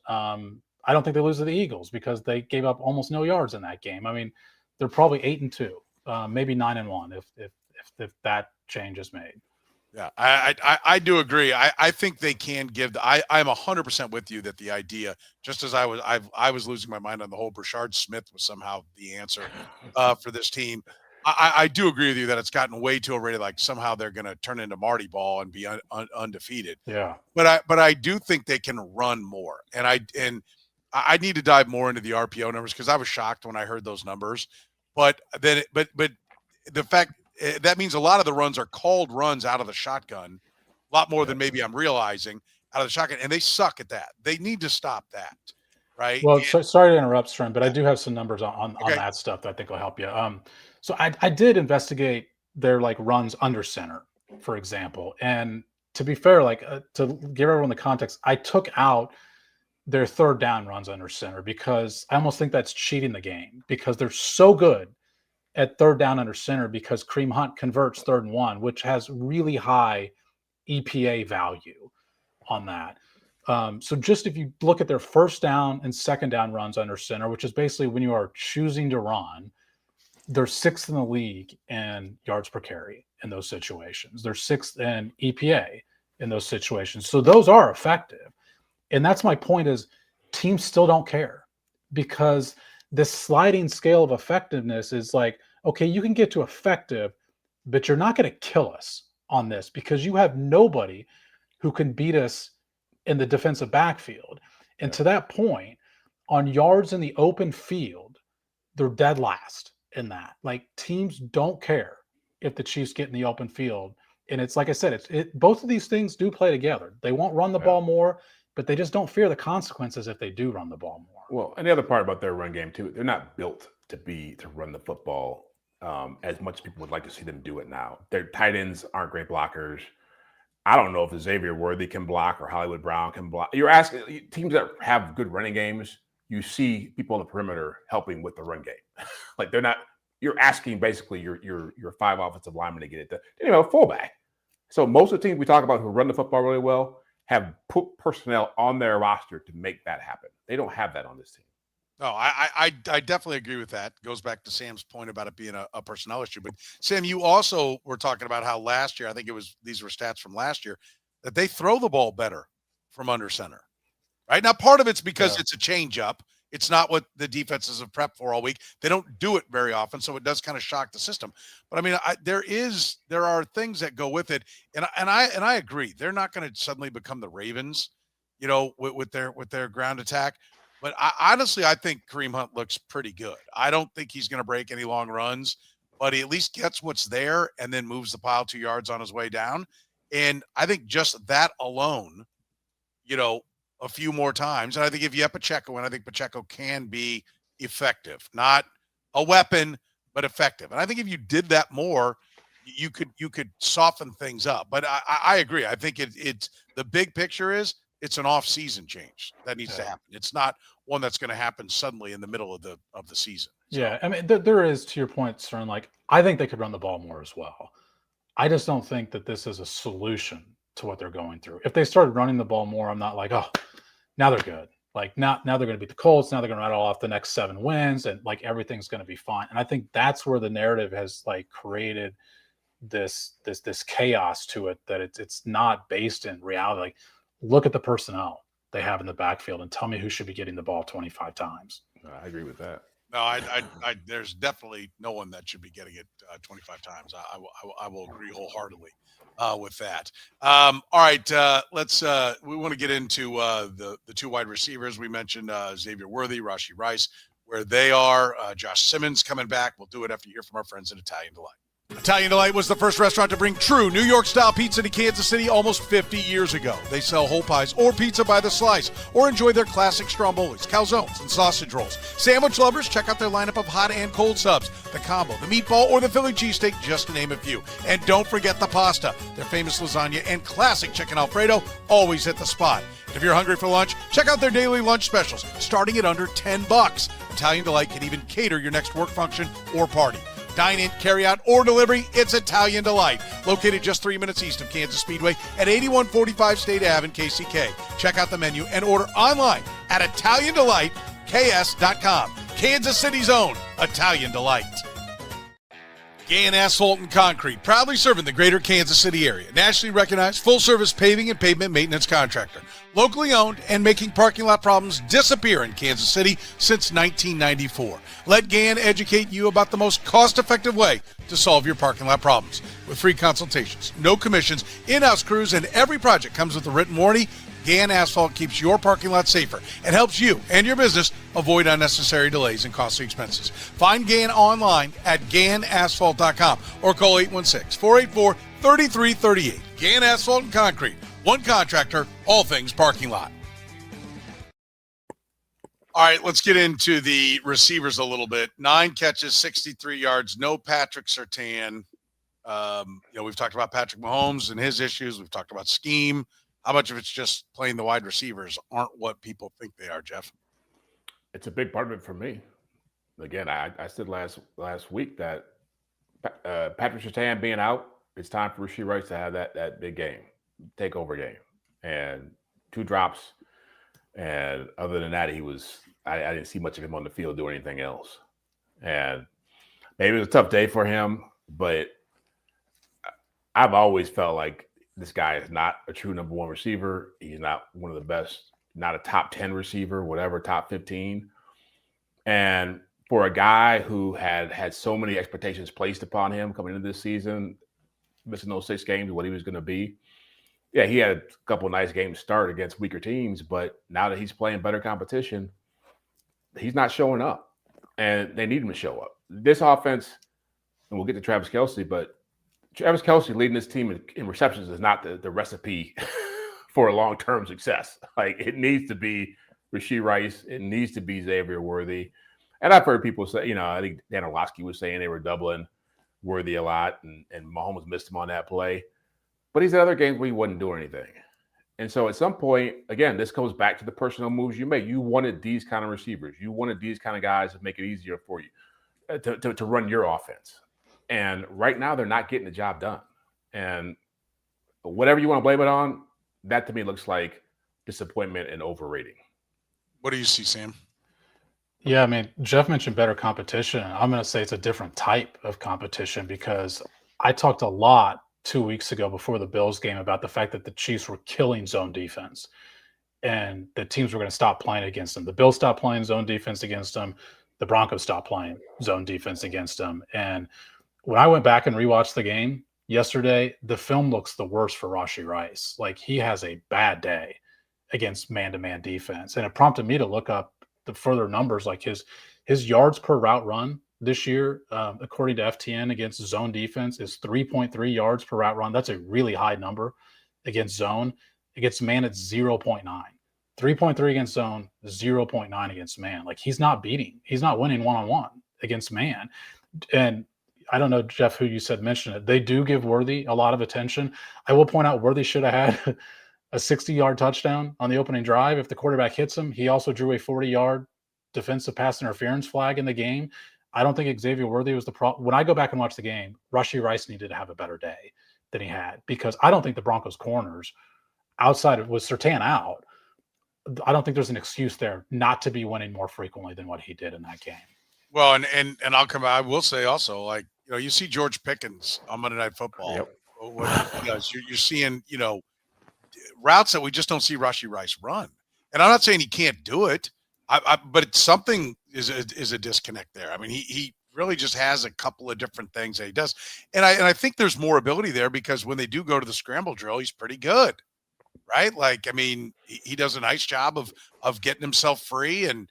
I don't think they lose to the Eagles because they gave up almost no yards in that game. I mean, they're probably 8-2, maybe 9-1 if that change is made.
Yeah, I do agree. I think they can give. I'm 100% with you that the idea, just as I was losing my mind on the whole Brashard Smith was somehow the answer for this team. I do agree with you that it's gotten way too already. Like somehow they're going to turn into Marty Ball and be undefeated.
Yeah,
but I do think they can run more, and I need to dive more into the RPO numbers because I was shocked when I heard those numbers. But then, but the fact that means a lot of the runs are called runs out of the shotgun, a lot more than maybe I'm realizing out of the shotgun, and they suck at that. They need to stop that, right?
Well, sorry to interrupt, Stern, but I do have some numbers on
Okay.
that stuff that I think will help you. So I did investigate their like runs under center, for example, and to be fair, like to give everyone the context, I took out their 3rd down runs under center because I almost think that's cheating the game because they're so good at third down under center because Kareem Hunt converts 3rd and 1, which has really high EPA value on that. So just if you look at their first down and second down runs under center, which is basically when you are choosing to run, they're 6th in the league in yards per carry in those situations. They're 6th in EPA in those situations. So those are effective. And that's my point is teams still don't care because this sliding scale of effectiveness is like, okay, you can get to effective, but you're not going to kill us on this because you have nobody who can beat us in the defensive backfield. And to that point, on yards in the open field, they're dead last in that. Like teams don't care if the Chiefs get in the open field. And it's like I said, both of these things do play together. They won't run the ball more, but they just don't fear the consequences if they do run the ball more.
Well, and the other part about their run game too, they're not built to run the football as much as people would like to see them do it now. Their tight ends aren't great blockers. I don't know if Xavier Worthy can block or Hollywood Brown can block. You're asking teams that have good running games, you see people on the perimeter helping with the run game. Like they're not, you're asking basically your 5 offensive linemen to get it done. They don't have a fullback. So most of the teams we talk about who run the football really well have put personnel on their roster to make that happen. They don't have that on this team.
No, I definitely agree with that. Goes back to Sam's point about it being a personnel issue. But Sam, you also were talking about how last year, I think these were stats from last year, that they throw the ball better from under center. Right? Now, part of it's because it's a change up. It's not what the defenses have prepped for all week. They don't do it very often, so it does kind of shock the system. But I mean, there are things that go with it, and I agree. They're not going to suddenly become the Ravens, with their ground attack. But honestly, I think Kareem Hunt looks pretty good. I don't think he's going to break any long runs, but he at least gets what's there and then moves the pile 2 yards on his way down. And I think just that alone, a few more times. And I think if you have Pacheco, and I think Pacheco can be effective, not a weapon, but effective. And I think if you did that more, you could soften things up. But I agree. I think it's the big picture is it's an off-season change that needs to happen. It's not one that's going to happen suddenly in the middle of the season. So.
Yeah, I mean, there is, to your point, Soren, like I think they could run the ball more as well. I just don't think that this is a solution to what they're going through. If they started running the ball more, I'm not like, oh, now they're good. Like now they're going to beat the Colts. Now they're going to rattle off the next 7 wins, and like everything's going to be fine. And I think that's where the narrative has like created this chaos to it that it's not based in reality. Like, look at the personnel they have in the backfield and tell me who should be getting the ball 25 times.
I agree with that.
No, I there's definitely no one that should be getting it 25 times. I will agree wholeheartedly with that. All right, we want to get into the 2 wide receivers. We mentioned Xavier Worthy, Rashee Rice, where they are. Josh Simmons coming back. We'll do it after you hear from our friends at Italian Delight. Italian Delight was the first restaurant to bring true New York-style pizza to Kansas City almost 50 years ago. They sell whole pies or pizza by the slice, or enjoy their classic strombolis, calzones, and sausage rolls. Sandwich lovers, check out their lineup of hot and cold subs, the combo, the meatball, or the Philly cheesesteak, just to name a few. And don't forget the pasta. Their famous lasagna and classic chicken Alfredo always hit the spot. And if you're hungry for lunch, check out their daily lunch specials, starting at under $10. Italian Delight can even cater your next work function or party. Dine in, carry out, or delivery, it's Italian Delight. Located just 3 minutes east of Kansas Speedway at 8145 State Ave in KCK. Check out the menu and order online at ItalianDelightKS.com. Kansas City's own Italian Delight. Gann Asphalt and Concrete, proudly serving the greater Kansas City area. Nationally recognized full-service paving and pavement maintenance contractor. Locally owned and making parking lot problems disappear in Kansas City since 1994. Let Gann educate you about the most cost-effective way to solve your parking lot problems. With free consultations, no commissions, in-house crews, and every project comes with a written warranty, Gann Asphalt keeps your parking lot safer and helps you and your business avoid unnecessary delays and costly expenses. Find Gann online at GannAsphalt.com or call 816-484-3338. Gann Asphalt and Concrete. One contractor, all things parking lot. All right, let's get into the receivers a little bit. 9 catches, 63 yards, no Patrick Surtain. We've talked about Patrick Mahomes and his issues. We've talked about scheme. How much of it's just playing the wide receivers aren't what people think they are, Jeff?
It's a big part of it for me. again, I said last week that Patrick Surtain being out, it's time for Rashee Rice to have that big game, takeover game, and 2 drops. And other than that, I didn't see much of him on the field do anything else. And maybe it was a tough day for him, but I've always felt like this guy is not a true number 1 receiver. He's not one of the best, not a top 10 receiver, whatever, top 15. And for a guy who had so many expectations placed upon him coming into this season, missing those 6 games, what he was going to be. Yeah, he had a couple of nice games start against weaker teams, but now that he's playing better competition, he's not showing up. And they need him to show up. This offense, and we'll get to Travis Kelce, but Travis Kelce leading this team in receptions is not the recipe for a long-term success. Like, it needs to be Rashee Rice. It needs to be Xavier Worthy. And I've heard people say, I think Dan Orlovsky was saying they were doubling Worthy a lot, and Mahomes missed him on that play. But he's had other games where he wasn't doing anything. And so at some point, again, this goes back to the personal moves you make. You wanted these kind of receivers. You wanted these kind of guys to make it easier for you to run your offense. And right now, they're not getting the job done. And whatever you want to blame it on, that to me looks like disappointment and overrating.
What do you see, Sam?
Yeah, I mean, Jeff mentioned better competition. I'm going to say it's a different type of competition because I talked a lot 2 weeks ago before the Bills game about the fact that the Chiefs were killing zone defense and the teams were going to stop playing against them. The Bills stopped playing zone defense against them. The Broncos stopped playing zone defense against them. And when I went back and rewatched the game yesterday, the film looks the worst for Rashee Rice. Like, he has a bad day against man-to-man defense. And it prompted me to look up the further numbers, like his yards per route run this year, according to FTN, against zone defense is 3.3 yards per route run. That's a really high number against zone. Against man, it's 0.9. 3.3 against zone, 0.9 against man. Like, he's not winning one-on-one against man. And I don't know, Jeff, who you said mentioned it. They do give Worthy a lot of attention. I will point out Worthy should have had a 60-yard touchdown on the opening drive. If the quarterback hits him, he also drew a 40-yard defensive pass interference flag in the game. I don't think Xavier Worthy was the problem. When I go back and watch the game, Rashee Rice needed to have a better day than he had, because I don't think the Broncos corners, outside of with Surtain out, I don't think there's an excuse there not to be winning more frequently than what he did in that game.
Well, and I will say also, like, you see George Pickens on Monday Night Football.
Yep.
What he does, you're seeing, routes that we just don't see Rashee Rice run. And I'm not saying he can't do it, but something is a disconnect there. I mean, he really just has a couple of different things that he does. And I think there's more ability there, because when they do go to the scramble drill, he's pretty good, right? Like, I mean, he does a nice job of getting himself free and,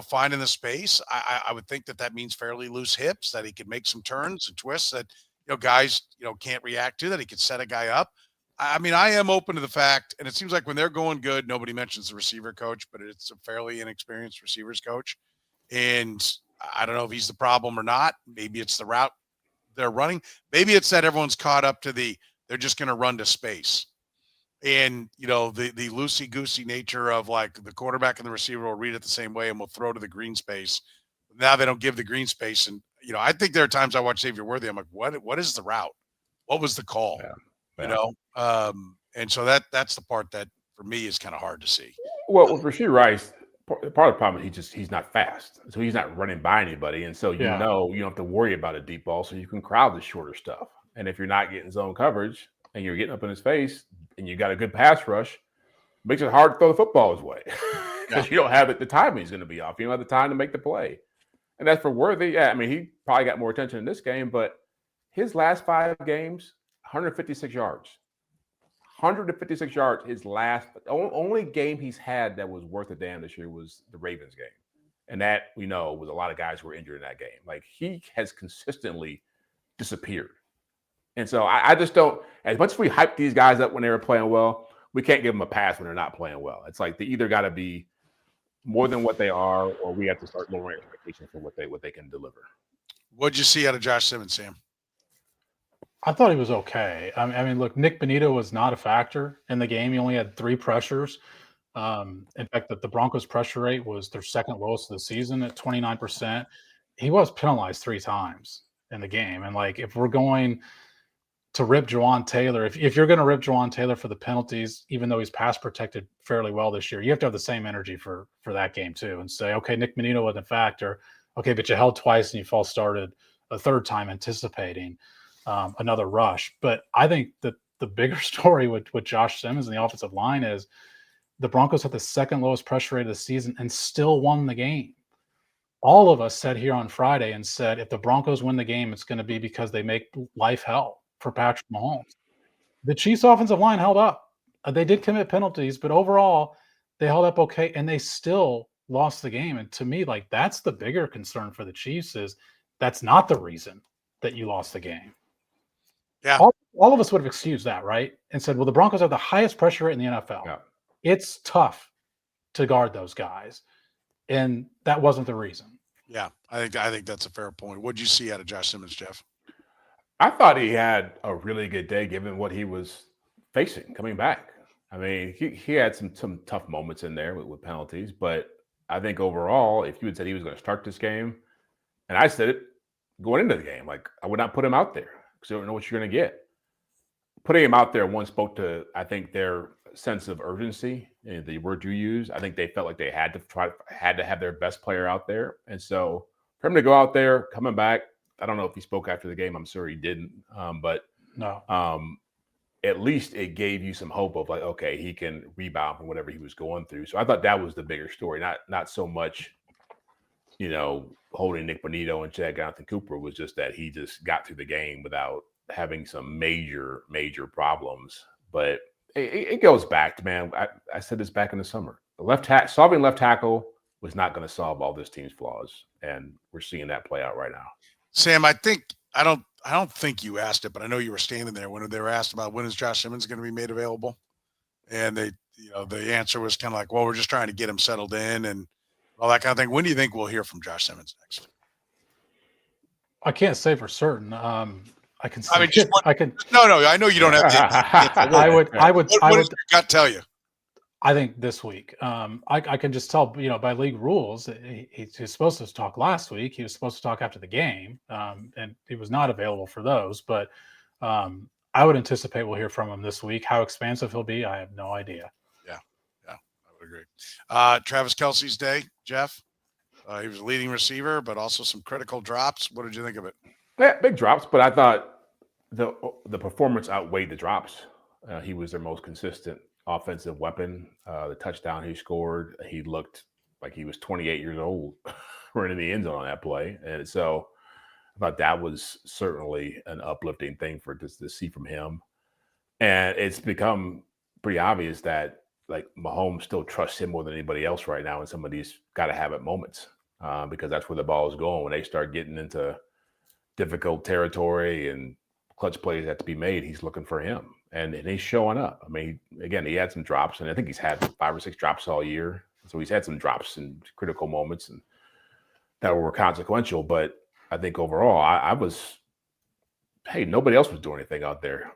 finding the space. I would think that means fairly loose hips, that he could make some turns and twists that, guys, can't react to, that he could set a guy up. I mean, I am open to the fact, and it seems like when they're going good, nobody mentions the receiver coach, but it's a fairly inexperienced receivers coach. And I don't know if he's the problem or not. Maybe it's the route they're running. Maybe it's that everyone's caught up to they're just going to run to space. And, the loosey-goosey nature of, like, the quarterback and the receiver will read it the same way and will throw to the green space. Now they don't give the green space. And, I think there are times I watch Xavier Worthy, I'm like, what is the route? What was the call?
Yeah.
And so that's the part that for me is kind of hard to see.
Well, with Rashee Rice, part of the problem is he's not fast. So he's not running by anybody. And so, you don't have to worry about a deep ball, so you can crowd the shorter stuff. And if you're not getting zone coverage and you're getting up in his face and you got a good pass rush, it makes it hard to throw the football his way, because you don't have the timing is going to be off. You don't have the time to make the play. And that's for Worthy. Yeah, I mean, he probably got more attention in this game, but his last 5 games, 156 yards. 156 yards. His only game he's had that was worth a damn this year was the Ravens game. And that, we know, was a lot of guys who were injured in that game. Like, he has consistently disappeared. And so I just don't, as much as we hype these guys up when they were playing well, we can't give them a pass when they're not playing well. It's like they either got to be more than what they are, or we have to start lowering expectations for what they can deliver.
What'd you see out of Josh Simmons, Sam?
I thought he was okay. I mean, look, Nick Bonito was not a factor in the game. He only had 3 pressures. In fact, the Broncos' pressure rate was their second lowest of the season at 29%. he was penalized 3 times in the game. And like, if we're going to rip Jawan Taylor, if you're going to rip Jawan Taylor for the penalties, even though he's pass protected fairly well this year, you have to have the same energy for that game too, and say, okay, Nick Menino wasn't a factor. Okay, but you held twice and you false started a third time, anticipating another rush. But I think that the bigger story with Josh Simmons and the offensive line is the Broncos had the second lowest pressure rate of the season and still won the game. All of us sat here on Friday and said, if the Broncos win the game, it's going to be because they make life hell for Patrick Mahomes. The Chiefs' offensive line held up. They did commit penalties, but overall, they held up okay, and they still lost the game. And to me, like, that's the bigger concern for the Chiefs, is that's not the reason that you lost the game.
Yeah.
All of us would have excused that, right? And said, well, the Broncos have the highest pressure rate in the NFL.
Yeah.
It's tough to guard those guys. And that wasn't the reason.
Yeah, I think that's a fair point. What'd you see out of Josh Simmons, Jeff?
I thought he had a really good day given what he was facing coming back. I mean, he had some tough moments in there with penalties, but I think overall, if you had said he was going to start this game, and I said it going into the game, like, I would not put him out there because you don't know what you're going to get. Putting him out there once spoke to, I think, their sense of urgency, and the word you use. I think they felt like they had to have their best player out there, and so for him to go out there, coming back, I don't know if he spoke after the game. I'm sure he didn't, but
no.
At least it gave you some hope of like, okay, he can rebound from whatever he was going through. So I thought that was the bigger story, not so much, holding Nick Bonito and Chad Jonathan Cooper. Was just that he just got through the game without having some major problems. But it goes back to, man, I said this back in the summer. Solving left tackle was not going to solve all this team's flaws, and we're seeing that play out right now.
Sam, I don't think you asked it, but I know you were standing there when they were asked about when is Josh Simmons going to be made available, and the answer was kind of like, well, we're just trying to get him settled in and all that kind of thing. When do you think we'll hear from Josh Simmons next?
I can't say for certain. I can.
I mean, no. I know you don't have.
I would.
What does your gut tell you?
I think this week. I can just tell. By league rules, he's supposed to talk last week. He was supposed to talk after the game, and he was not available for those. But I would anticipate we'll hear from him this week. How expansive he'll be, I have no idea.
Yeah, I would agree. Travis Kelce's day, Jeff. He was a leading receiver, but also some critical drops. What did you think of it?
Yeah, big drops, but I thought the performance outweighed the drops. He was their most consistent offensive weapon. The touchdown he scored, he looked like he was 28 years old running the end zone on that play. And so I thought that was certainly an uplifting thing for just to see from him. And it's become pretty obvious that like Mahomes still trusts him more than anybody else right now in some of these gotta have it moments, because that's where the ball is going. When they start getting into difficult territory and clutch plays have to be made, he's looking for him. And he's showing up. I mean, again, he had some drops, and I think he's had 5 or 6 drops all year. So he's had some drops in critical moments and that were consequential. But I think overall, I was, hey, nobody else was doing anything out there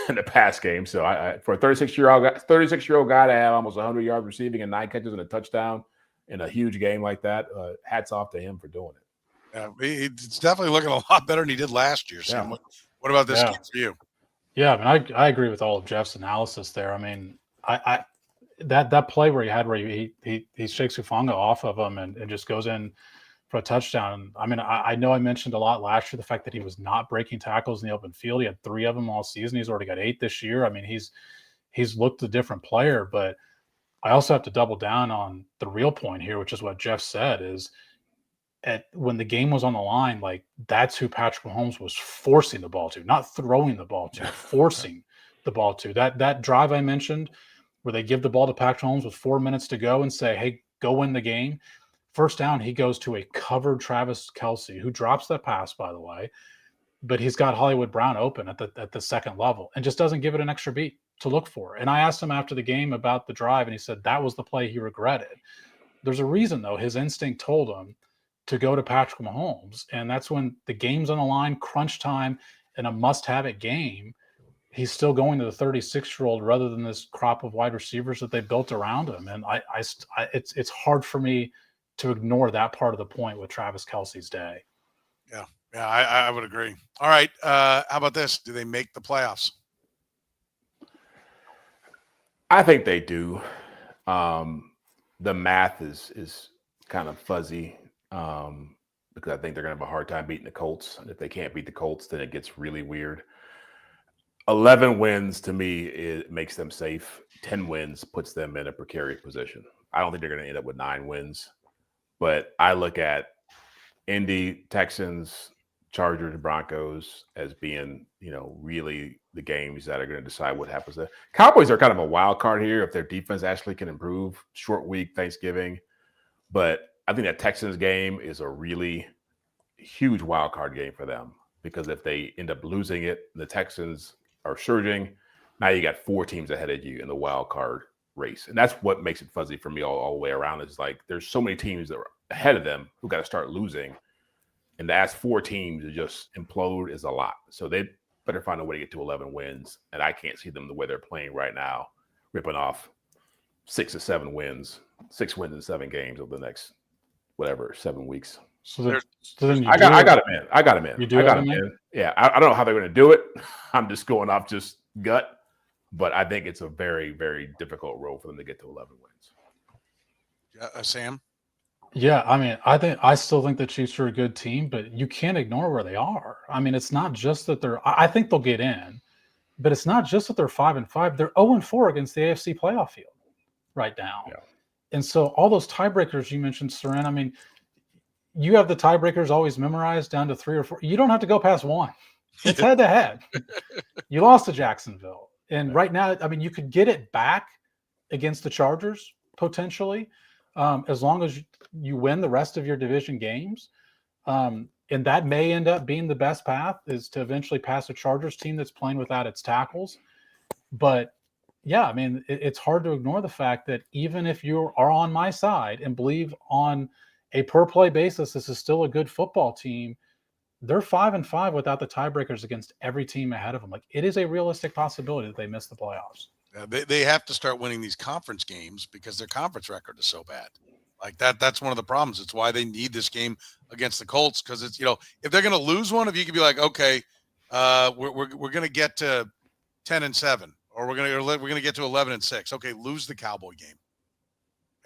in the pass game. So for a 36-year-old guy to have almost 100 yards receiving and 9 catches and a touchdown in a huge game like that, hats off to him for doing it.
Yeah, it's definitely looking a lot better than he did last year. Sam,
Yeah.
what about this game for you?
Yeah, I mean, I agree with all of Jeff's analysis there. I mean, that play where he shakes Hufanga off of him and just goes in for a touchdown. I mean, I know I mentioned a lot last year the fact that he was not breaking tackles in the open field. He had 3 of them all season. He's already got 8 this year. I mean, he's looked a different player. But I also have to double down on the real point here, which is what Jeff said is, when the game was on the line, like that's who Patrick Mahomes was forcing the ball to, not throwing the ball to, forcing the ball to. That drive I mentioned where they give the ball to Patrick Mahomes with 4 minutes to go and say, hey, go win the game. First down, he goes to a covered Travis Kelce, who drops that pass, by the way, but he's got Hollywood Brown open at the second level and just doesn't give it an extra beat to look for. And I asked him after the game about the drive, and he said that was the play he regretted. There's a reason, though. His instinct told him to go to Patrick Mahomes. And that's when the game's on the line, crunch time, and a must-have-it game, he's still going to the 36-year-old rather than this crop of wide receivers that they built around him. And it's hard for me to ignore that part of the point with Travis Kelce's day.
Yeah, I would agree. All right. How about this? Do they make the playoffs?
I think they do. The math is kind of fuzzy because I think they're going to have a hard time beating the Colts. And if they can't beat the Colts, then it gets really weird. 11 wins, to me, it makes them safe. 10 wins puts them in a precarious position. I don't think they're going to end up with 9 wins. But I look at Indy, Texans, Chargers, Broncos as being, really the games that are going to decide what happens there. Cowboys are kind of a wild card here if their defense actually can improve. Short week, Thanksgiving. But I think that Texans game is a really huge wild card game for them because if they end up losing it, the Texans are surging. Now you got 4 teams ahead of you in the wild card race. And that's what makes it fuzzy for me all the way around. Is like there's so many teams that are ahead of them who got to start losing. And to ask 4 teams to just implode is a lot. So they better find a way to get to 11 wins. And I can't see them the way they're playing right now, ripping off 6 or 7 wins, 6 wins in 7 games over the next, 7 weeks.
So then
I got him in. I got him in.
You do
got
him
him
in?
in. Yeah, I don't know how they're going to do it. I'm just going off just gut. But I think it's a very, very difficult road for them to get to 11 wins.
Sam?
Yeah, I mean, I still think the Chiefs are a good team, but you can't ignore where they are. I mean, it's not just that I think they'll get in, but it's not just that they're 5-5. They're 0-4 against the AFC playoff field right now.
Yeah.
And so all those tiebreakers you mentioned, Soren, I mean, you have the tiebreakers always memorized down to 3 or 4. You don't have to go past 1. It's head to head. You lost to Jacksonville. And right now, I mean, you could get it back against the Chargers potentially, as long as you win the rest of your division games. And that may end up being the best path is to eventually pass a Chargers team that's playing without its tackles. But yeah, I mean, it's hard to ignore the fact that even if you are on my side and believe on a per play basis, this is still a good football team. They're 5-5 without the tiebreakers against every team ahead of them. Like it is a realistic possibility that they miss the playoffs.
They have to start winning these conference games because their conference record is so bad. Like that's one of the problems. It's why they need this game against the Colts because it's if they're going to lose one, if you could be like, okay, we're going to get to 10-7, or we're going to get to 11-6. Okay, lose the Cowboy game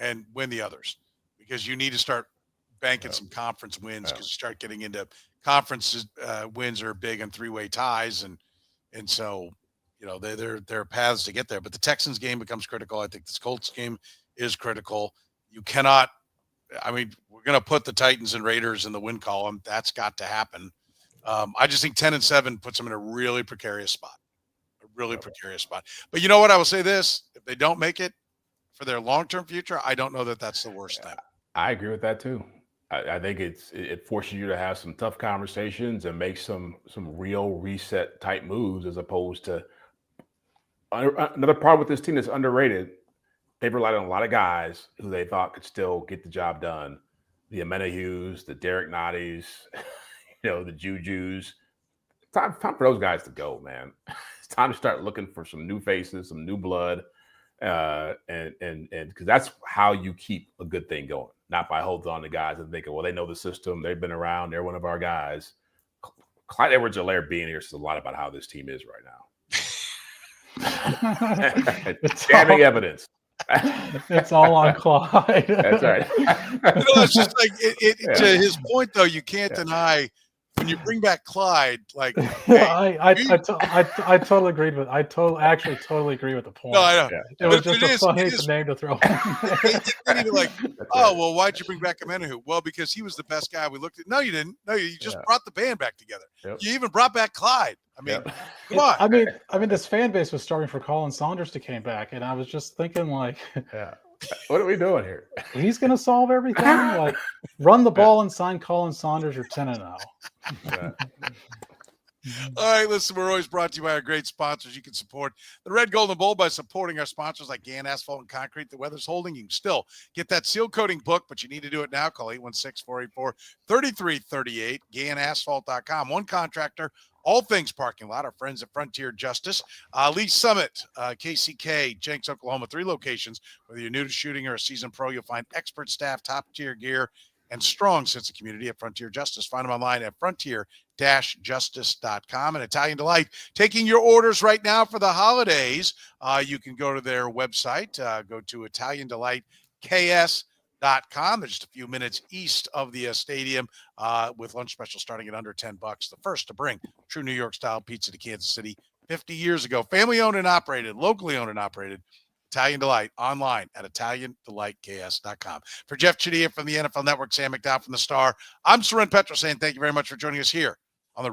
and win the others because you need to start banking some conference wins because you start getting into conferences wins are big on 3-way ties and so there are paths to get there. But the Texans game becomes critical. I think this Colts game is critical. You cannot, I mean, we're going to put the Titans and Raiders in the win column. That's got to happen. I just think 10-7 puts them in a really precarious spot, But you know what? I will say this. If they don't make it for their long-term future, I don't know that that's the worst thing.
I agree with that too. I think it forces you to have some tough conversations and make some real reset type moves as opposed to another problem with this team that's underrated. They've relied on a lot of guys who they thought could still get the job done. The Amenahus, the Derek Notties, the Jujus. Time for those guys to go, man. It's time to start looking for some new faces, some new blood, and because that's how you keep a good thing going. Not by holding on to guys and thinking, well, they know the system. They've been around. They're one of our guys. Clyde Edwards-Helaire being here says a lot about how this team is right now. Damning evidence.
It's all on Clyde.
That's right.
It's just like to his point, though, you can't deny when you bring back Clyde. Like, hey,
I totally agreed with. I totally agree with the point.
No, I know.
It was just a funny name to throw.
You're like, oh well, why'd you bring back Amenahu? Well, because he was the best guy we looked at. No, you didn't. No, you just brought the band back together. Yep. You even brought back Clyde. I mean, come on.
I mean, this fan base was starting for Colin Saunders to came back, and I was just thinking, like,
what are we doing here?
He's going to solve everything. Like, run the ball and sign Colin Saunders. You're 10-0.
All right, listen, we're always brought to you by our great sponsors. You can support the Red, Gold, and Bold by supporting our sponsors like Gann Asphalt and Concrete. The weather's holding. You can still get that seal coating book, but you need to do it now. Call 816-484-3338, GannAsphalt.com. One contractor, all things parking lot. Our friends at Frontier Justice, Lee Summit, KCK, Jenks, Oklahoma, 3 locations. Whether you're new to shooting or a seasoned pro, you'll find expert staff, top-tier gear, and strong sense of community at Frontier Justice. Find them online at frontier-justice.com. And Italian Delight, taking your orders right now for the holidays. You can go to their website, go to ItalianDelightKS.com. They're just a few minutes east of the stadium with lunch special starting at under $10. The first to bring true New York style pizza to Kansas City 50 years ago. Family owned and operated, locally owned and operated. Italian Delight online at ItalianDelightKS.com. For Jeff Chadiha from the NFL Network, Sam McDowell from the Star, I'm Soren Petro saying thank you very much for joining us here